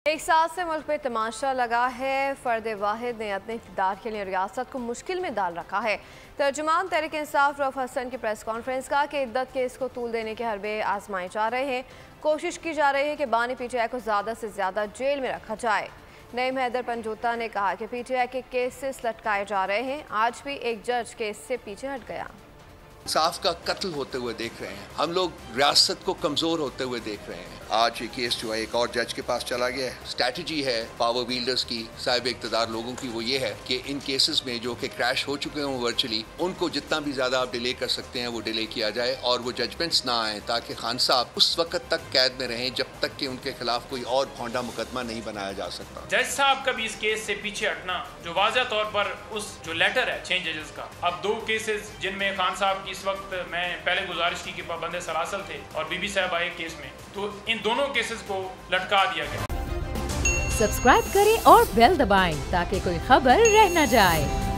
एक साल से मुल्क में तमाशा लगा है। फर्द वाहिद ने अपने इक़्तिदार के लिए रियासत को मुश्किल में डाल रखा है। तर्जुमान तहरीक इंसाफ रऊफ हसन की प्रेस कॉन्फ्रेंस का कि इद्दत केस को तूल देने के हरबे आजमाए जा रहे हैं। कोशिश की जा रही है कि बानी पीटीआई को ज़्यादा से ज़्यादा जेल में रखा जाए। नईम हैदर पंजोता ने कहा कि पीटीआई के केसेस लटकाए जा रहे हैं। आज भी एक जज केस से पीछे हट गया। इंसाफ का कत्ल होते हुए देख रहे हैं, हम लोग रियासत को कमज़ोर होते हुए देख रहे हैं। आज ये केस जो है एक और जज के पास चला गया है। स्ट्रैटेजी है पावर विल्डर्स की, साहिब इक़्तिदार लोगों की, वो ये है कि इन केसेस में जो कि क्रैश हो चुके हों वर्चुअली, उनको जितना भी ज़्यादा आप डिले कर सकते हैं वो डिले किया जाए और वो जजमेंट्स ना आए, ताकि खान साहब उस वक्त तक कैद में रहें जब तक कि उनके खिलाफ कोई और भौंडा मुकदमा नहीं बनाया जा सकता। जज साहब का भी इस केस से पीछे हटना जो वाज़ह तौर पर उस जो लेटर है 6 जजेस का, अब 2 केसेस जिनमें खान साहब की इस वक्त मैं पहले गुजारिश की कि पाबंद सलासल थे और बीबी साहब आए केस में, तो इन दोनों केसेस को लटका दिया गया। सब्सक्राइब करें और बेल दबाएं ताकि कोई खबर रह न जाए।